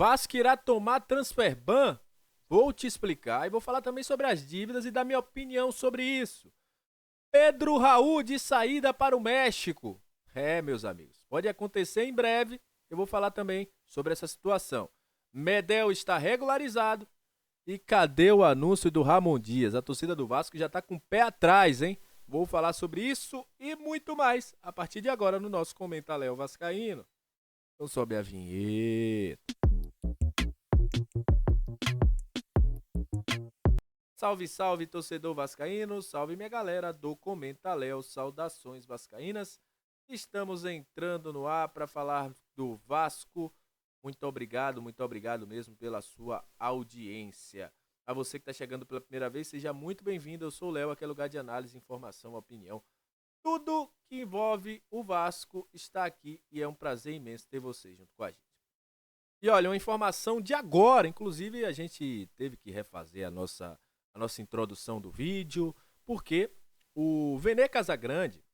Vasco irá tomar transfer ban? Vou te explicar e vou falar também sobre as dívidas e dar minha opinião sobre isso. Pedro Raul de saída para o México. Meus amigos, pode acontecer em breve. Eu vou falar também sobre essa situação. Medel está regularizado. E cadê o anúncio do Ramon Dias? A torcida do Vasco já está com o pé atrás, hein? Vou falar sobre isso e muito mais a partir de agora no nosso Comenta Léo Vascaíno. Então sobe a vinheta. Salve, salve, torcedor vascaíno, salve minha galera do Comenta Léo, saudações vascaínas. Estamos entrando no ar para falar do Vasco. Muito obrigado mesmo pela sua audiência. A você que está chegando pela primeira vez, seja muito bem-vindo. Eu sou o Léo, aqui é lugar de análise, informação, opinião. Tudo que envolve o Vasco está aqui e é um prazer imenso ter você junto com a gente. E olha, uma informação de agora, inclusive a gente teve que refazer a nossa introdução do vídeo, porque o Vene Casagrande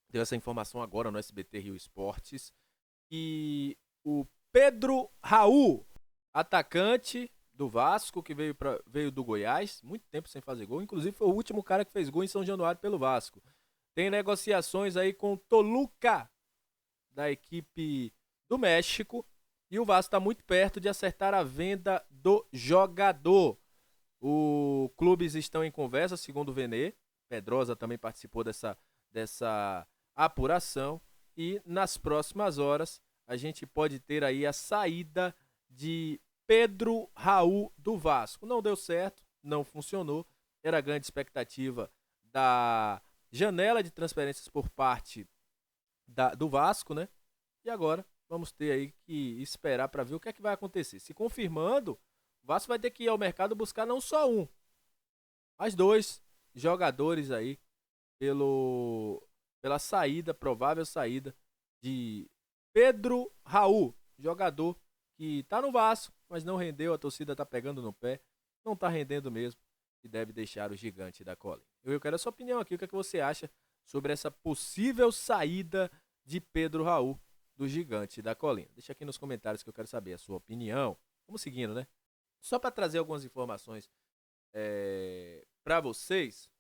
deu essa informação agora no SBT Rio Esportes, que o Pedro Raul, atacante do Vasco, que veio do Goiás, muito tempo sem fazer gol, inclusive foi o último cara que fez gol em São Januário pelo Vasco. Tem negociações aí com o Toluca, da equipe do México, e o Vasco está muito perto de acertar a venda do jogador. Os clubes estão em conversa, segundo o Vene. Pedrosa também participou dessa apuração. E nas próximas horas a gente pode ter aí a saída de Pedro Raul do Vasco. Não deu certo, não funcionou. Era a grande expectativa da janela de transferências por parte do Vasco, né? E agora vamos ter aí que esperar para ver o que é que vai acontecer. Se confirmando, o Vasco vai ter que ir ao mercado buscar não só um, mas dois jogadores aí pela provável saída de Pedro Raul, jogador que tá no Vasco, mas não rendeu, a torcida tá pegando no pé, não tá rendendo mesmo e deve deixar o gigante da colina. Eu quero a sua opinião aqui, o que é que você acha sobre essa possível saída de Pedro Raul do gigante da colina? Deixa aqui nos comentários que eu quero saber a sua opinião. Vamos seguindo, né? Só para trazer algumas informações para vocês,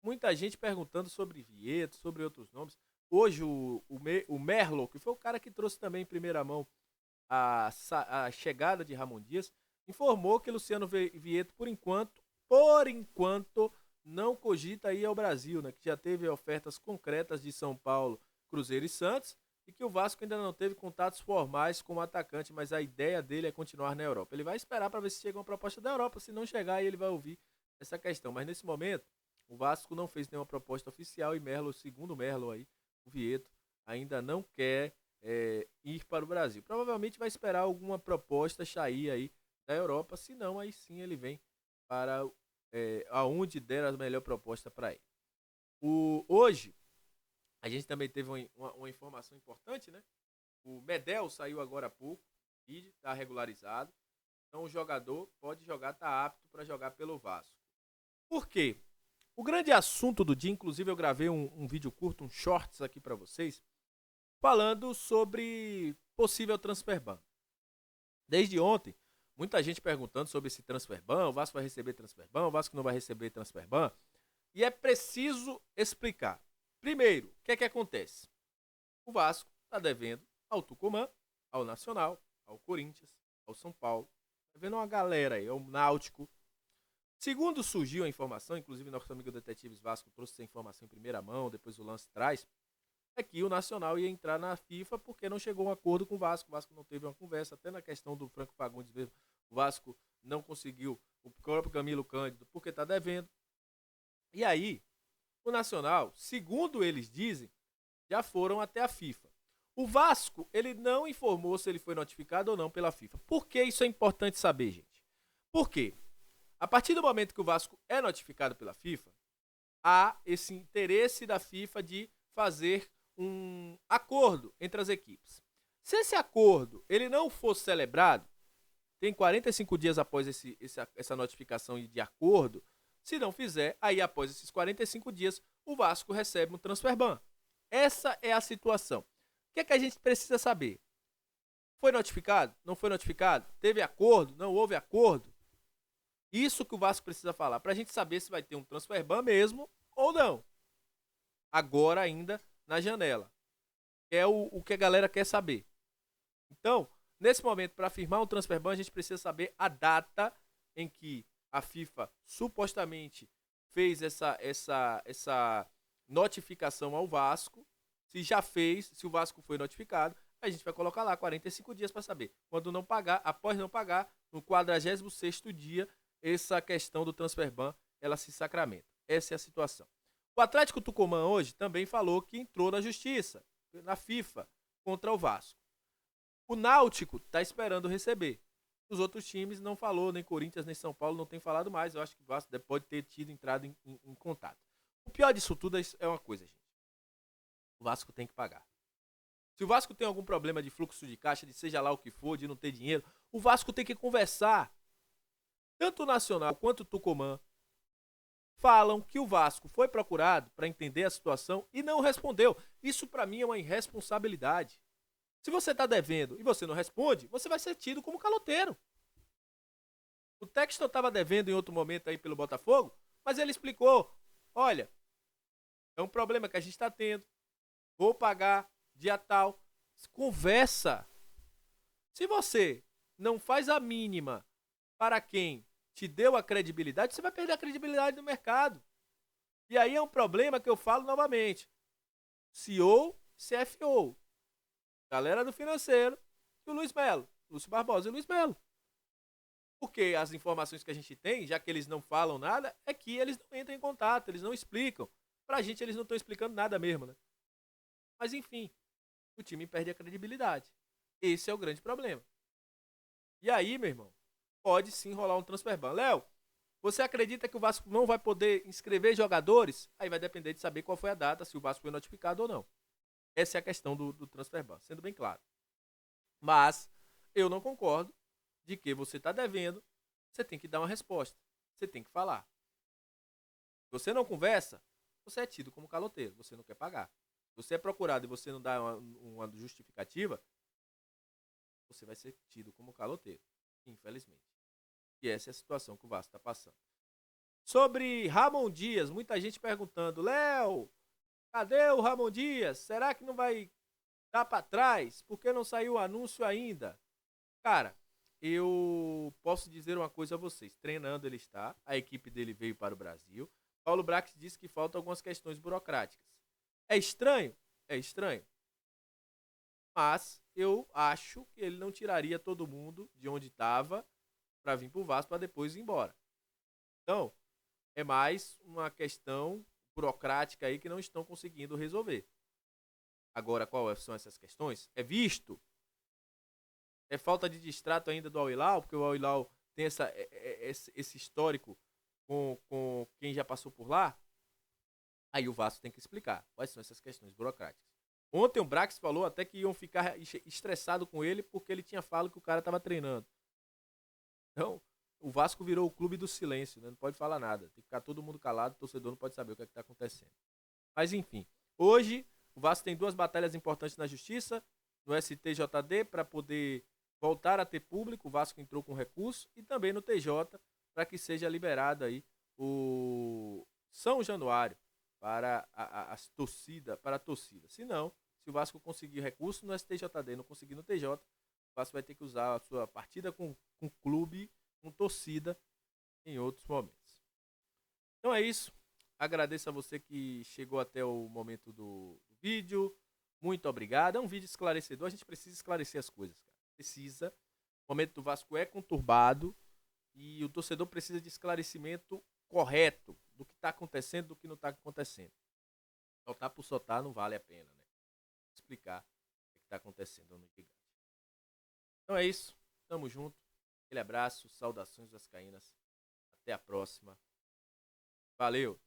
muita gente perguntando sobre Vieto, sobre outros nomes. Hoje o Merlo, que foi o cara que trouxe também em primeira mão a chegada de Ramon Dias, informou que Luciano Vieto, por enquanto, não cogita ir ao Brasil, né? Que já teve ofertas concretas de São Paulo, Cruzeiro e Santos, e que o Vasco ainda não teve contatos formais com o atacante, mas a ideia dele é continuar na Europa. Ele vai esperar para ver se chega uma proposta da Europa, se não chegar, aí ele vai ouvir essa questão. Mas nesse momento, o Vasco não fez nenhuma proposta oficial e Merlo, segundo o Merlo aí, o Vieto, ainda não quer ir para o Brasil. Provavelmente vai esperar alguma proposta sair aí da Europa, senão aí sim ele vem para aonde der a melhor proposta para ele. Hoje, a gente também teve uma informação importante, né? O Medel saiu agora há pouco e está regularizado. Então o jogador pode jogar, está apto para jogar pelo Vasco. Por quê? O grande assunto do dia, inclusive eu gravei um vídeo curto, um shorts aqui para vocês, falando sobre possível transfer ban. Desde ontem, muita gente perguntando sobre esse transfer ban, o Vasco vai receber transfer ban, o Vasco não vai receber transfer ban. E é preciso explicar. Primeiro, o que é que acontece? O Vasco está devendo ao Tucumã, ao Nacional, ao Corinthians, ao São Paulo. Está devendo uma galera aí, ao Náutico. Segundo surgiu a informação, inclusive nosso amigo Detetives Vasco trouxe essa informação em primeira mão, depois o Lance traz, é que o Nacional ia entrar na FIFA porque não chegou a um acordo com o Vasco não teve uma conversa, até na questão do Franco Fagundes mesmo, o Vasco não conseguiu, o próprio Camilo Cândido, porque está devendo. E aí, o Nacional, segundo eles dizem, já foram até a FIFA. O Vasco, ele não informou se ele foi notificado ou não pela FIFA. Por que isso é importante saber, gente? Por quê? A partir do momento que o Vasco é notificado pela FIFA, há esse interesse da FIFA de fazer um acordo entre as equipes. Se esse acordo ele não for celebrado, tem 45 dias após essa notificação de acordo. Se não fizer, aí após esses 45 dias, o Vasco recebe um transfer ban. Essa é a situação. O que é que a gente precisa saber? Foi notificado? Não foi notificado? Teve acordo? Não houve acordo? Isso que o Vasco precisa falar, pra gente saber se vai ter um transfer ban mesmo ou não. Agora ainda na janela. É o que a galera quer saber. Então, nesse momento, para firmar um transfer ban, a gente precisa saber a data em que a FIFA supostamente fez essa notificação ao Vasco. Se já fez, se o Vasco foi notificado, a gente vai colocar lá 45 dias para saber. Quando não pagar, após não pagar, no 46º dia, essa questão do transfer ban, ela se sacramenta. Essa é a situação. O Atlético Tucumã hoje também falou que entrou na justiça, na FIFA, contra o Vasco. O Náutico está esperando receber. Os outros times não falou, nem Corinthians, nem São Paulo não tem falado mais. Eu acho que o Vasco pode ter tido entrado em contato. O pior disso tudo é uma coisa, gente. O Vasco tem que pagar. Se o Vasco tem algum problema de fluxo de caixa, de seja lá o que for, de não ter dinheiro, o Vasco tem que conversar. Tanto o Nacional quanto o Tucumã falam que o Vasco foi procurado para entender a situação e não respondeu. Isso para mim é uma irresponsabilidade. Se você está devendo e você não responde, você vai ser tido como caloteiro. O Textor estava devendo em outro momento aí pelo Botafogo, mas ele explicou, olha, é um problema que a gente está tendo, vou pagar dia tal. Conversa. Se você não faz a mínima para quem te deu a credibilidade, você vai perder a credibilidade no mercado. E aí é um problema que eu falo novamente. CEO, CFO. Galera do financeiro e o Luiz Melo. Lúcio Barbosa e Luiz Melo. Porque as informações que a gente tem, já que eles não falam nada, é que eles não entram em contato, eles não explicam. Pra gente eles não estão explicando nada mesmo, né? Mas enfim, o time perde a credibilidade. Esse é o grande problema. E aí, meu irmão, pode sim rolar um transfer ban. Léo, você acredita que o Vasco não vai poder inscrever jogadores? Aí vai depender de saber qual foi a data, se o Vasco foi notificado ou não. Essa é a questão do transfer ban, sendo bem claro. Mas eu não concordo de que você está devendo, você tem que dar uma resposta. Você tem que falar. Se você não conversa, você é tido como caloteiro, você não quer pagar. Se você é procurado e você não dá uma justificativa, você vai ser tido como caloteiro, infelizmente. E essa é a situação que o Vasco está passando. Sobre Ramon Dias, muita gente perguntando, Léo, cadê o Ramon Dias? Será que não vai dar para trás? Por que não saiu o anúncio ainda? Cara, eu posso dizer uma coisa a vocês. Treinando ele está, a equipe dele veio para o Brasil. Paulo Brax disse que faltam algumas questões burocráticas. É estranho? É estranho. Mas eu acho que ele não tiraria todo mundo de onde estava para vir para o Vasco para depois ir embora. Então, é mais uma questão burocrática aí que não estão conseguindo resolver. Agora, quais são essas questões? É visto? É falta de distrato ainda do Al-Hilal, porque o Al-Hilal tem esse histórico com quem já passou por lá? Aí o Vasco tem que explicar quais são essas questões burocráticas. Ontem o Brax falou até que iam ficar estressados com ele porque ele tinha falado que o cara estava treinando. Então, o Vasco virou o clube do silêncio, né? Não pode falar nada. Tem que ficar todo mundo calado, o torcedor não pode saber o que está acontecendo. Mas enfim, hoje o Vasco tem 2 batalhas importantes na justiça, no STJD, para poder voltar a ter público. O Vasco entrou com recurso, e também no TJ, para que seja liberado aí o São Januário para a torcida. Se não, se o Vasco conseguir recurso no STJD e não conseguir no TJ, o Vasco vai ter que usar a sua partida com clube, com torcida, em outros momentos. Então é isso. Agradeço a você que chegou até o momento do vídeo. Muito obrigado. É um vídeo esclarecedor. A gente precisa esclarecer as coisas, cara. Precisa. O momento do Vasco é conturbado e o torcedor precisa de esclarecimento correto do que está acontecendo, do que não está acontecendo. Soltar por soltar não vale a pena, né? Explicar o que está acontecendo no gigante. Então é isso. Tamo junto. Aquele abraço. Saudações vascaínas. Até a próxima. Valeu!